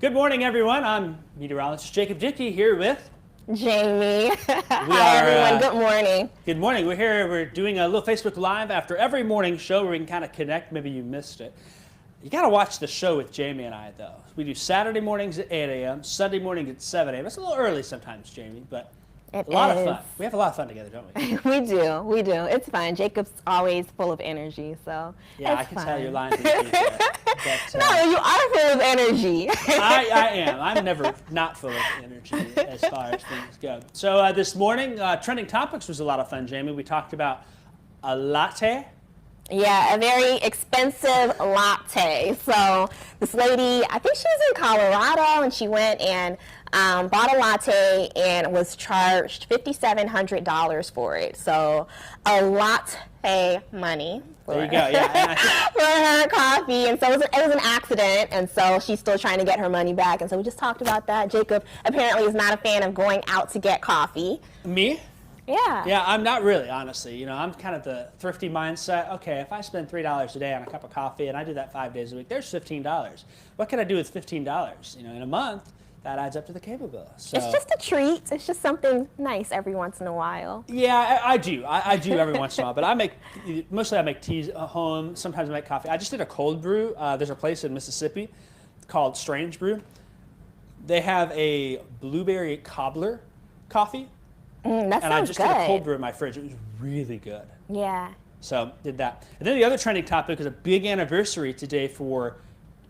Good morning, everyone. I'm meteorologist Jacob Dickey here with Jamie. Hi, everyone. Good morning. Good morning. We're doing a little Facebook Live after every morning show where we can kind of connect. Maybe you missed it. You got to watch the show with Jamie and I, though. We do Saturday mornings at 8 a.m., Sunday mornings at 7 a.m. It's a little early sometimes, Jamie, but a lot of fun. We have a lot of fun together, don't we? We do. It's fun. Jacob's always full of energy, so yeah, it's I can fun. tell you're lying to me. No, you are full of energy. I am. I'm never not full of energy as far as things go. So this morning, Trending Topics was a lot of fun, Jamie. We talked about a latte. Yeah, a very expensive latte. So this lady, I think she was in Colorado, and she went and bought a latte and was charged $5,700 for it. So a latte money. There you go, yeah. For her coffee, and so it was an accident, and so she's still trying to get her money back, and so we just talked about that. Jacob apparently is not a fan of going out to get coffee. Me? Yeah. Yeah, I'm not really, honestly. You know, I'm kind of the thrifty mindset. Okay, if I spend $3 a day on a cup of coffee, and I do that 5 days a week, there's $15. What can I do with $15? You know, in a month, that adds up to the cable bill. So, it's just a treat. It's just something nice every once in a while. Yeah, I do. I do every once in a while. But I make teas at home. Sometimes I make coffee. I just did a cold brew. There's a place in Mississippi called Strange Brew. They have a blueberry cobbler coffee. That and sounds I just good. did a cold brew in my fridge. It was really good. Yeah. So did that. And then the other trending topic is a big anniversary today for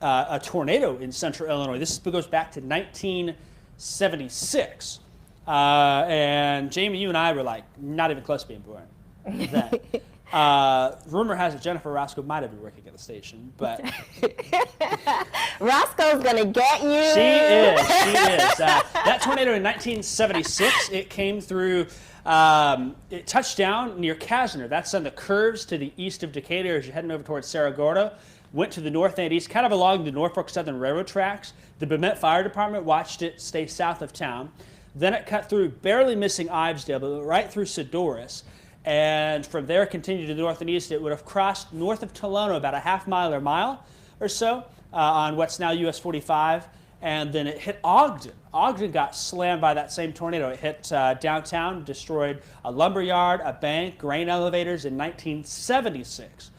a tornado in central Illinois. This goes back to 1976. And Jamie, you and I were like not even close to being born then. Rumor has it Jennifer Roscoe might have been working at the station, but Roscoe's gonna get you. She is. That tornado in 1976, it came through. It touched down near Kazner. That's on the curves to the east of Decatur as you're heading over towards Cerro Gordo. Went to the north and east, kind of along the Norfolk Southern Railroad tracks. The Bement Fire Department watched it stay south of town. Then it cut through, barely missing Ivesdale, but right through Sedoris. And from there, continued to the north and east. It would have crossed north of Tolono about a half mile or mile or so on what's now US 45. And then it hit Ogden. Ogden got slammed by that same tornado. It hit downtown, destroyed a lumber yard, a bank, grain elevators in 1976.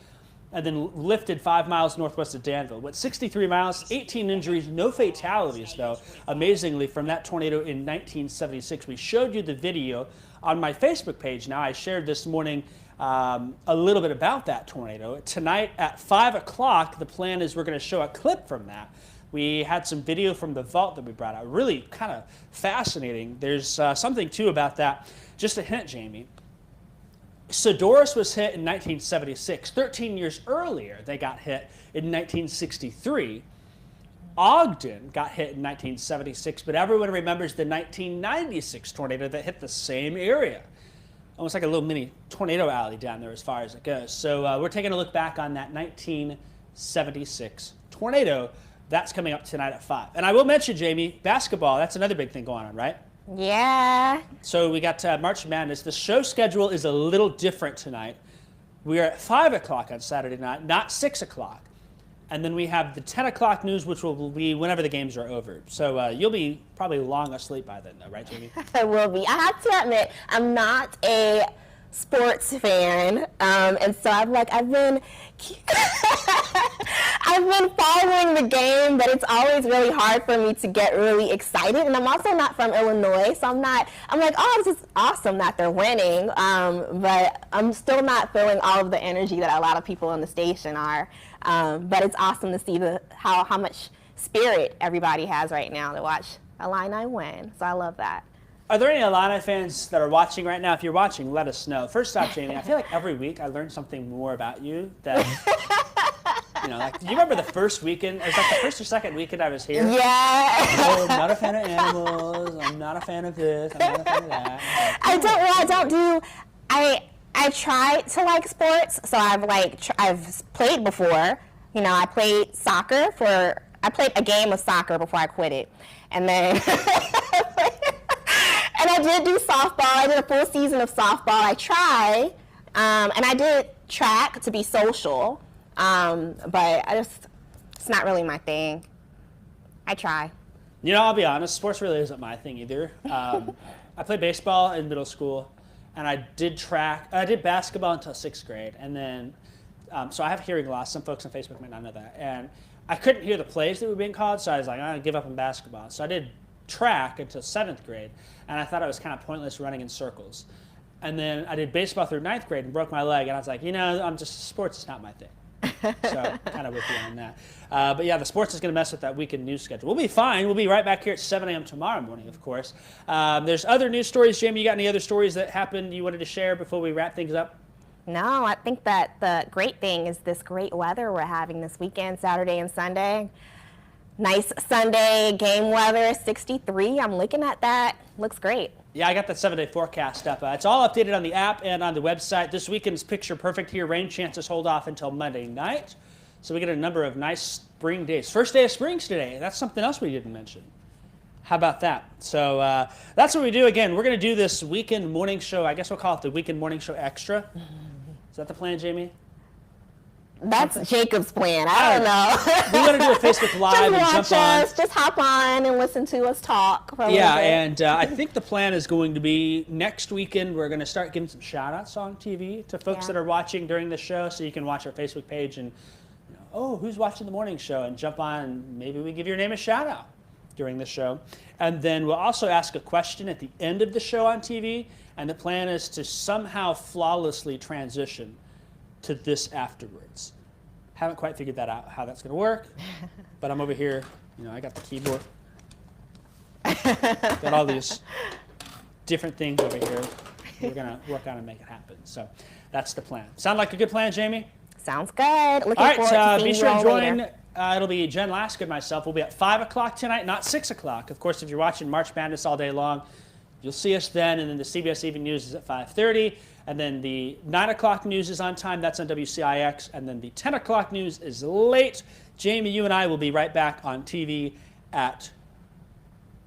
And then lifted 5 miles northwest of Danville. Went 63 miles, 18 injuries, no fatalities, though, amazingly, from that tornado in 1976. We showed you the video on my Facebook page. Now, I shared this morning a little bit about that tornado. Tonight at 5 o'clock, the plan is we're going to show a clip from that. We had some video from the vault that we brought out. Really kind of fascinating. There's something, too, about that. Just a hint, Jamie. Sedoris was hit in 1976. 13 years earlier, they got hit in 1963. Ogden got hit in 1976, but everyone remembers the 1996 tornado that hit the same area. Almost like a little mini tornado alley down there as far as it goes. So we're taking a look back on that 1976 tornado. That's coming up tonight at 5. And I will mention, Jamie, basketball, that's another big thing going on, right? Yeah. So we got March Madness. The show schedule is a little different tonight. We are at 5 o'clock on Saturday night, not 6 o'clock. And then we have the 10 o'clock news, which will be whenever the games are over. So you'll be probably long asleep by then, though, right, Jamie? I will be. I have to admit, I'm not a sports fan, and so I've been following the game, but it's always really hard for me to get really excited. And I'm also not from Illinois, so I'm like, oh, this is awesome that they're winning, but I'm still not feeling all of the energy that a lot of people on the station are. But it's awesome to see how much spirit everybody has right now to watch Illini win. So I love that. Are there any Illini fans that are watching right now? If you're watching, let us know. First off, Jamie, I feel like every week I learn something more about you. That do you remember the first weekend? It was like the first or second weekend I was here. Yeah. Oh, I'm not a fan of animals. I'm not a fan of this. I'm not a fan of that. I try to like sports, so I've played before. You know, I played a game of soccer before I quit it, and then. And I did do softball. I did a full season of softball. I tried, and I did track to be social, but it's not really my thing. I try. You know, I'll be honest, sports really isn't my thing either. I played baseball in middle school, and I did basketball until 6th grade, and then, so I have hearing loss. Some folks on Facebook might not know that. And I couldn't hear the plays that were being called, so I was like, I'm going to give up on basketball. So I did track until 7th grade, and I thought it was kind of pointless running in circles. And then I did baseball through 9th grade and broke my leg, and I was like, you know, sports is not my thing. So kind of with you on that. But yeah, the sports is going to mess with that weekend news schedule. We'll be fine. We'll be right back here at 7 a.m. tomorrow morning, of course. There's other news stories. Jamie, you got any other stories that happened you wanted to share before we wrap things up? No, I think that the great thing is this great weather we're having this weekend, Saturday and Sunday. Nice Sunday game weather, 63. I'm looking at that. Looks great. Yeah, I got that 7-day forecast up. It's all updated on the app and on the website. This weekend's picture perfect here. Rain chances hold off until Monday night. So we get a number of nice spring days. First day of spring's today. That's something else we didn't mention. How about that? So that's what we do. Again, we're going to do this weekend morning show. I guess we'll call it the weekend morning show extra. Is that the plan, Jamie? That's Jacob's plan. I don't know. We want to do a Facebook Live just and watch jump on. us. Just hop on and listen to us talk for a Yeah, little bit. and I think the plan is going to be next weekend we're going to start giving some shout-outs on TV to folks that are watching during the show, so you can watch our Facebook page and, you know, oh, who's watching the morning show, and jump on, and maybe we give your name a shout-out during the show. And then we'll also ask a question at the end of the show on TV, and the plan is to somehow flawlessly transition to this afterwards. Haven't quite figured that out, how that's going to work, but I'm over here, you know, I got the keyboard. Got all these different things over here. We're going to work on and make it happen. So that's the plan. Sound like a good plan, Jamie? Sounds good. Looking All forward to right, seeing be you sure all to join. later. It'll be Jen Lasker and myself. We'll be at 5 o'clock tonight, not 6 o'clock. Of course, if you're watching March Madness all day long, you'll see us then. And then the CBS Evening News is at 5:30. And then the 9 o'clock news is on time. That's on WCIX. And then the 10 o'clock news is late. Jamie, you and I will be right back on TV at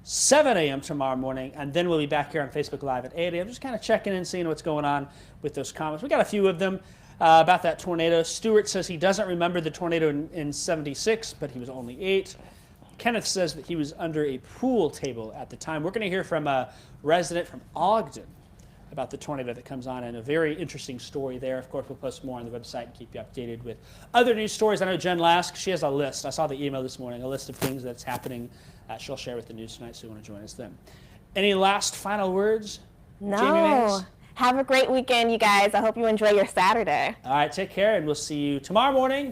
7 a.m. tomorrow morning. And then we'll be back here on Facebook Live at 8 a.m. Just kind of checking in, seeing what's going on with those comments. We got a few of them about that tornado. Stuart says he doesn't remember the tornado in 76, but he was only 8. Kenneth says that he was under a pool table at the time. We're going to hear from a resident from Ogden about the tornado that comes on, and a very interesting story there. Of course, we'll post more on the website and keep you updated with other news stories. I know Jen Lask, she has a list. I saw the email this morning, a list of things that's happening she'll share with the news tonight, so you want to join us then. Any last final words? No. Jamie Mays? Have a great weekend, you guys. I hope you enjoy your Saturday. All right, take care, and we'll see you tomorrow morning.